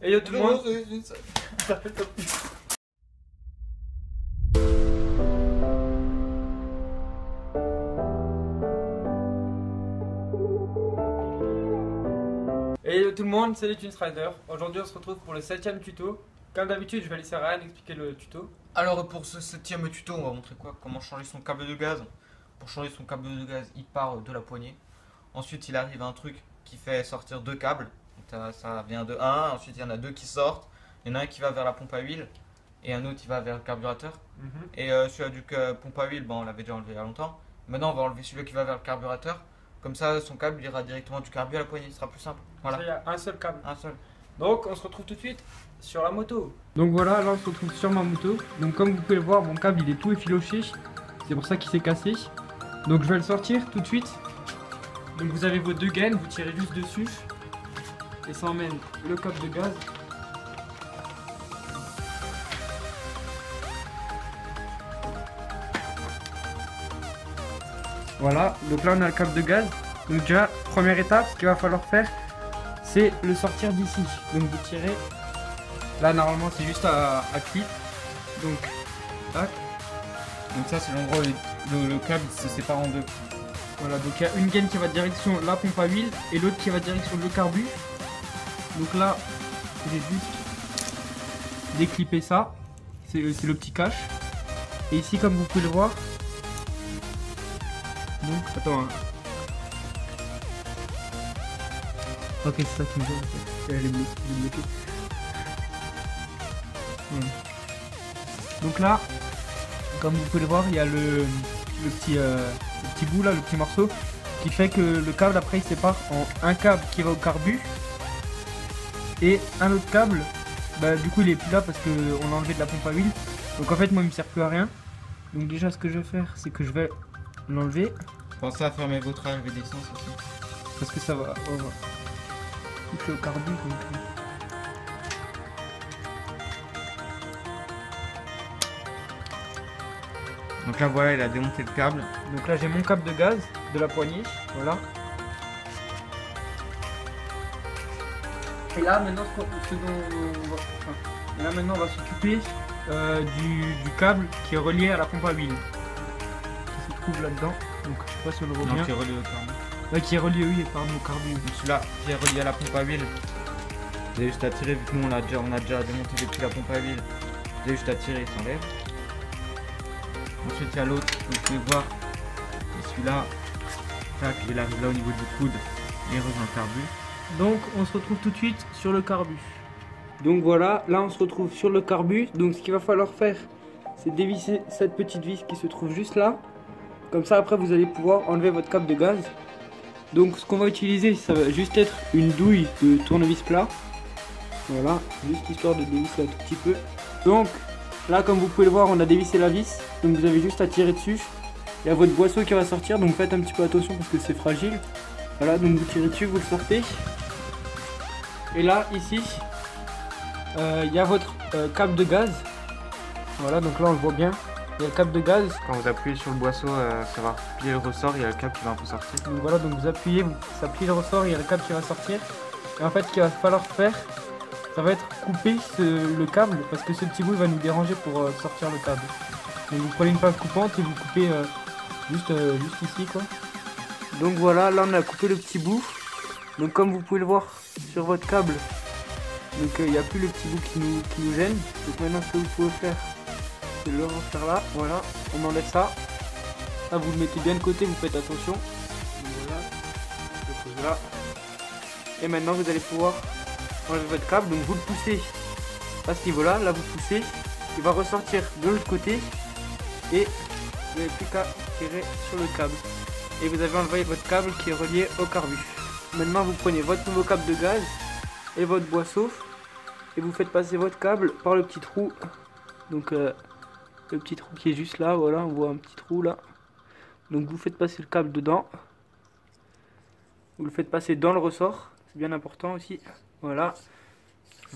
Et yo tout le monde. Et yo tout le monde, c'est les TunesRider. Aujourd'hui on se retrouve pour le 7ème tuto. Comme d'habitude je vais laisser Ryan expliquer le tuto. Alors pour ce 7ème tuto, on va montrer quoi? Comment changer son câble de gaz. Pour changer son câble de gaz, il part de la poignée. Ensuite il arrive à un truc qui fait sortir deux câbles. Donc, ça vient de 1, ensuite il y en a deux qui sortent. Il y en a un qui va vers la pompe à huile et un autre qui va vers le carburateur. Et celui-là du pompe à huile, bon, on l'avait déjà enlevé il y a longtemps. Maintenant on va enlever celui qui va vers le carburateur. Comme ça son câble ira directement du carbu à la poignée, ce sera plus simple. Voilà. Il y a un seul câble. Un seul. Donc on se retrouve tout de suite sur la moto. Donc voilà, là on se retrouve sur ma moto. Donc comme vous pouvez le voir, mon câble il est tout effiloché. C'est pour ça qu'il s'est cassé. Donc je vais le sortir tout de suite. Donc vous avez vos deux gaines, vous tirez juste dessus. Et ça emmène le câble de gaz. Voilà, donc là on a le câble de gaz. Donc déjà, première étape, ce qu'il va falloir faire, c'est le sortir d'ici. Donc vous tirez. Là normalement c'est juste à clip. Donc, tac. Donc ça c'est l'endroit où le câble se sépare en deux. Voilà, donc il y a une gaine qui va direction la pompe à huile et l'autre qui va direction le carbu. Donc là, j'ai juste déclippé ça. C'est le petit cache. Et ici, comme vous pouvez le voir, donc, attends. Hein. Ok, c'est ça qui me gêne. Elle est bloquée. Voilà. Donc là, comme vous pouvez le voir, il y a le petit bout là, le petit morceau, qui fait que le câble après il sépare en un câble qui va au carbu et un autre câble, bah, du coup il est plus là parce qu'on l'a enlevé de la pompe à huile. Donc en fait moi il me sert plus à rien. Donc déjà ce que je vais faire c'est que je vais l'enlever. Pensez à fermer votre valve d'essence aussi. Parce que ça va toucher au carbu. Donc là voilà, il a démonté le câble. Donc là j'ai mon câble de gaz de la poignée, voilà. Et là maintenant on va s'occuper du câble qui est relié à la pompe à huile. Qui se trouve là-dedans. Donc je sais pas si on le voit bien. Qui est relié au carbu. Là qui est relié au carbu. Donc celui-là qui est relié à la pompe à huile. Vous avez juste à tirer, vu que nous on a déjà démonté depuis la pompe à huile. Vous avez juste à tirer, il s'enlève. Ensuite il y a l'autre, vous pouvez voir, et celui-là, tac, il arrive là au niveau du coude et il rejoint le carbu. Donc on se retrouve tout de suite sur le carbu. Donc voilà, là on se retrouve sur le carbu. Donc ce qu'il va falloir faire, c'est dévisser cette petite vis qui se trouve juste là. Comme ça après vous allez pouvoir enlever votre câble de gaz. Donc ce qu'on va utiliser, ça va juste être une douille de tournevis plat. Voilà, juste histoire de dévisser un tout petit peu. Donc là comme vous pouvez le voir, on a dévissé la vis. Donc vous avez juste à tirer dessus. Il y a votre boisseau qui va sortir, donc faites un petit peu attention parce que c'est fragile. Voilà, donc vous tirez dessus, vous le sortez. Et là, ici, il y a votre câble de gaz. Voilà, donc là on le voit bien. Il y a le câble de gaz. Quand vous appuyez sur le boisseau, ça va plier le ressort, il y a le câble qui va un peu sortir. Donc voilà, donc vous appuyez, ça plie le ressort, il y a le câble qui va sortir. Et en fait, ce qu'il va falloir faire, ça va être couper le câble parce que ce petit bout va nous déranger pour sortir le câble. Donc vous prenez une pince coupante et vous coupez juste ici quoi. Donc voilà, là on a coupé le petit bout. Donc comme vous pouvez le voir sur votre câble, donc il n'y a plus le petit bout qui nous gêne. Donc maintenant ce que vous pouvez faire, c'est le refaire là. Voilà, on enlève ça. Là vous le mettez bien de côté, vous faites attention. Voilà, je le pose là. Et maintenant vous allez pouvoir enlever votre câble. Donc vous le poussez à ce niveau là, là vous poussez, il va ressortir de l'autre côté. Et vous n'avez plus qu'à tirer sur le câble. Et vous avez enlevé votre câble qui est relié au carbu. Maintenant vous prenez votre nouveau câble de gaz et votre boisseau. Et vous faites passer votre câble par le petit trou. Donc le petit trou qui est juste là, voilà, on voit un petit trou là. Donc vous faites passer le câble dedans. Vous le faites passer dans le ressort, c'est bien important aussi. Voilà.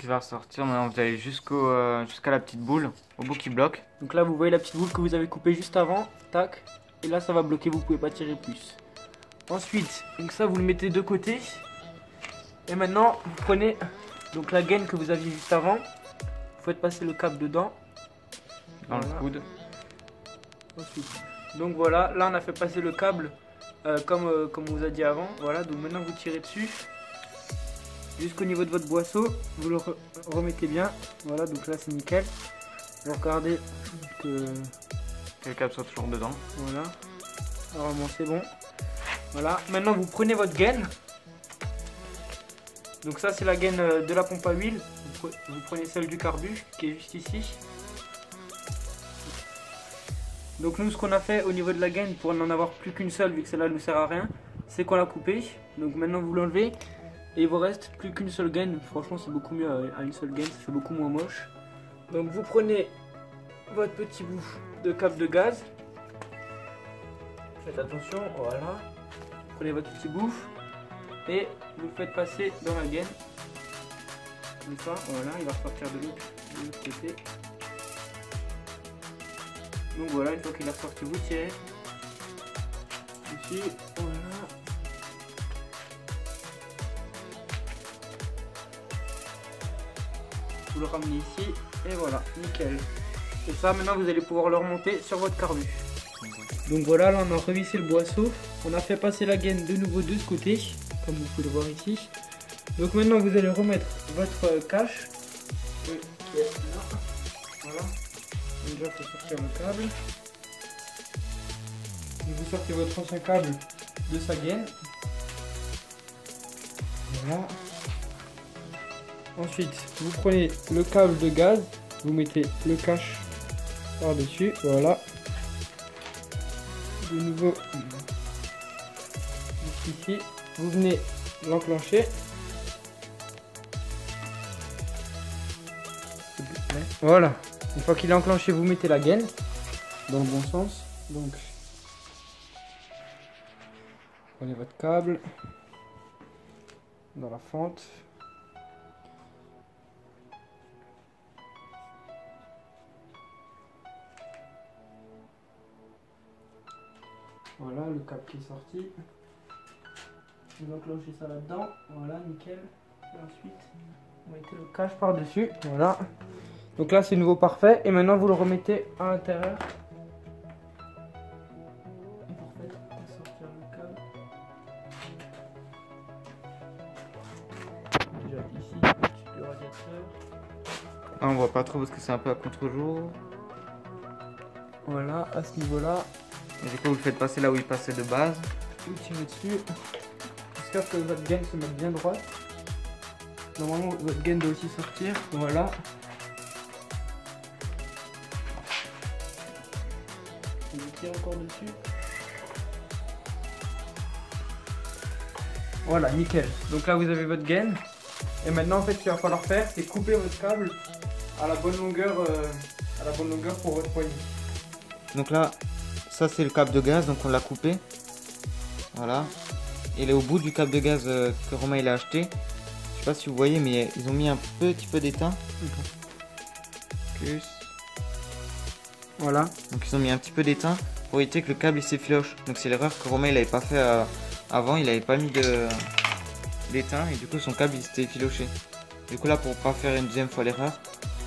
Qui va ressortir, maintenant vous allez jusqu'à la petite boule, au bout qui bloque. Donc là vous voyez la petite boule que vous avez coupée juste avant, tac, et là ça va bloquer, vous pouvez pas tirer plus. Ensuite, donc ça vous le mettez de côté, et maintenant vous prenez donc la gaine que vous aviez juste avant, vous faites passer le câble dedans. Dans Voilà. le coude. Ensuite. Donc voilà, là on a fait passer le câble comme on vous a dit avant. Voilà, donc maintenant vous tirez dessus jusqu'au niveau de votre boisseau, vous le remettez bien. Voilà, donc là c'est nickel. Vous regardez que le câble soit toujours dedans. voilà, normalement c'est bon. Voilà, maintenant vous prenez votre gaine. Donc ça c'est la gaine de la pompe à huile. Vous prenez celle du carbu qui est juste ici. Donc nous ce qu'on a fait au niveau de la gaine pour n'en avoir plus qu'une seule vu que celle-là ne nous sert à rien, c'est qu'on l'a coupée. Donc maintenant vous l'enlevez et il vous reste plus qu'une seule gaine. Franchement c'est beaucoup mieux à une seule gaine, ça fait beaucoup moins moche. Donc vous prenez votre petit bout de câble de gaz. Faites attention, voilà. Vous prenez votre petit bout et vous le faites passer dans la gaine. Comme ça, voilà, il va ressortir de l'autre côté. Donc voilà, une fois qu'il est ressorti, vous tirez ici, voilà. Vous le ramenez ici et voilà, nickel. Et ça, maintenant vous allez pouvoir le remonter sur votre carbu. Donc voilà, là on a revissé le boisseau. On a fait passer la gaine de nouveau de ce côté, comme vous pouvez le voir ici. Donc maintenant vous allez remettre votre cache qui est là. Voilà. Donc déjà il faut sortir le câble. Donc vous sortez votre ancien câble de sa gaine. Voilà. Ensuite vous prenez le câble de gaz, vous mettez le cache par dessus, voilà. De nouveau ici, vous venez l'enclencher. Voilà, une fois qu'il est enclenché, vous mettez la gaine dans le bon sens. Donc prenez votre câble dans la fente. Voilà le câble qui est sorti. Vous enclenchez ça là-dedans. Voilà, nickel. Et ensuite, vous mettez le cache par-dessus. Voilà. Donc là, c'est nouveau parfait. Et maintenant, vous le remettez à l'intérieur. Pour faire sortir le câble. Déjà ici, un petit peu radiateur. Ah, on voit pas trop parce que c'est un peu à contre-jour. Voilà, à ce niveau-là. Et du coup, vous le faites passer là où il passait de base. Vous tirez dessus. J'espère que votre gaine se met bien droite. Normalement, votre gaine doit aussi sortir. Voilà. On tire encore dessus. Voilà, nickel. Donc là, vous avez votre gaine. Et maintenant, en fait, ce qu'il va falloir faire, c'est couper votre câble à la bonne longueur pour votre poignée. Donc là, ça c'est le câble de gaz, donc on l'a coupé. Voilà. Il est au bout du câble de gaz que Romain il a acheté. Je sais pas si vous voyez, mais ils ont mis un petit peu d'étain. Plus. Voilà. Donc ils ont mis un petit peu d'étain pour éviter que le câble il s'effiloche. Donc c'est l'erreur que Romain il avait pas fait avant, il avait pas mis d'étain et du coup son câble il s'était effiloché. Du coup là, pour pas faire une deuxième fois l'erreur,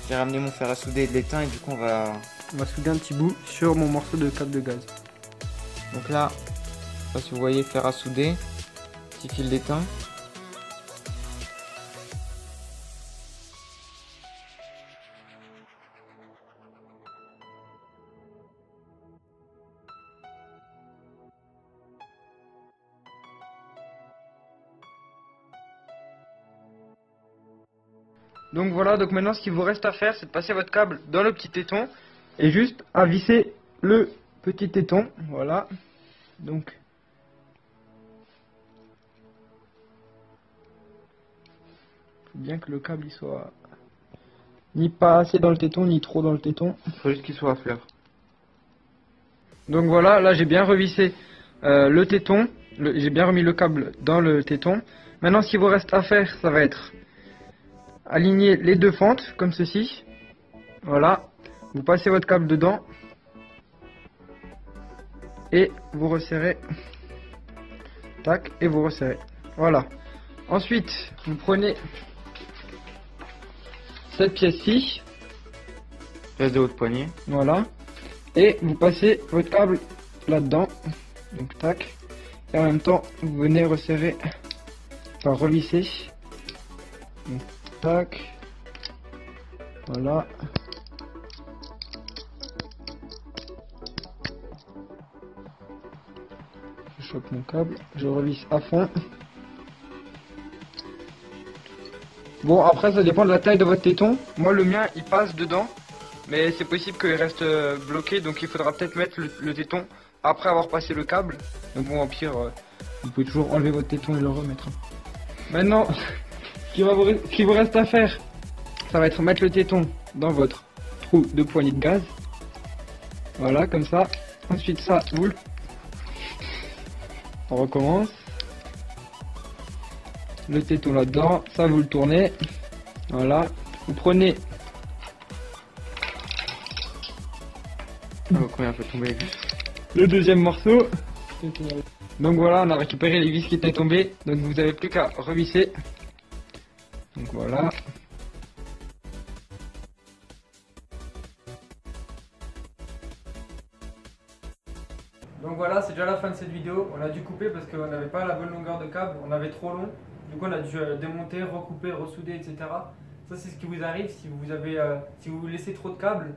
j'ai ramené mon fer à souder et de l'étain et du coup on va souder un petit bout sur mon morceau de câble de gaz. Donc là, je sais pas si vous voyez, fer à souder, petit fil d'étain. Donc voilà, donc maintenant ce qu'il vous reste à faire, c'est de passer votre câble dans le petit téton et juste à visser le petit téton. Voilà. Donc faut bien que le câble il soit ni pas assez dans le téton ni trop dans le téton. Il faut juste qu'il soit à fleur. Donc voilà, là j'ai bien revissé le téton, j'ai bien remis le câble dans le téton. Maintenant ce qu'il vous reste à faire, ça va être aligner les deux fentes comme ceci. Voilà, vous passez votre câble dedans et vous resserrez. Tac, et vous resserrez. Voilà. Ensuite, vous prenez cette pièce-ci. Pièce de haute poignée. Voilà. Et vous passez votre câble là-dedans. Donc tac. Et en même temps, vous venez resserrer, enfin revisser. Donc tac. Voilà. Je chope mon câble, je revisse à fond. Bon, après ça dépend de la taille de votre téton. Moi le mien il passe dedans, mais c'est possible qu'il reste bloqué, donc il faudra peut-être mettre le téton après avoir passé le câble. Donc bon, au pire, vous pouvez toujours enlever votre téton et le remettre. Maintenant, ce qui vous reste à faire, ça va être mettre le téton dans votre trou de poignée de gaz. Voilà, comme ça. Ensuite ça, on recommence. Le téton là-dedans, ça vous le tournez. Voilà. Vous prenez. Combien fait tomber? Le deuxième morceau. Donc voilà, on a récupéré les vis qui étaient tombées. Donc vous n'avez plus qu'à revisser. Donc voilà. Donc voilà, c'est déjà la fin de cette vidéo. On a dû couper parce qu'on n'avait pas la bonne longueur de câble, on avait trop long. Du coup on a dû démonter, recouper, ressouder, etc. Ça c'est ce qui vous arrive si vous laissez trop de câbles.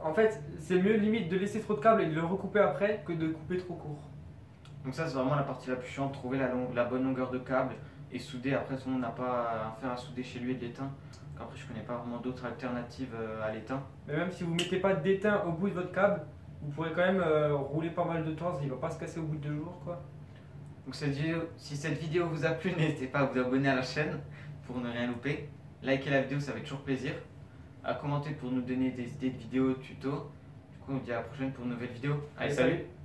En fait, c'est mieux limite de laisser trop de câbles et de le recouper après que de couper trop court. Donc ça c'est vraiment la partie la plus chiante, trouver la bonne longueur de câble et souder. Après tout le monde n'a pas affaire à souder chez lui et de l'étain. Après je connais pas vraiment d'autres alternatives à l'étain. Mais même si vous mettez pas d'étain au bout de votre câble, vous pourrez quand même rouler pas mal de temps, il va pas se casser au bout de 2 jours quoi. Donc si cette vidéo vous a plu, n'hésitez pas à vous abonner à la chaîne pour ne rien louper. Likez la vidéo, ça fait toujours plaisir. À commenter pour nous donner des idées de vidéos, tutos. Du coup on se dit à la prochaine pour une nouvelle vidéo. Allez, salut!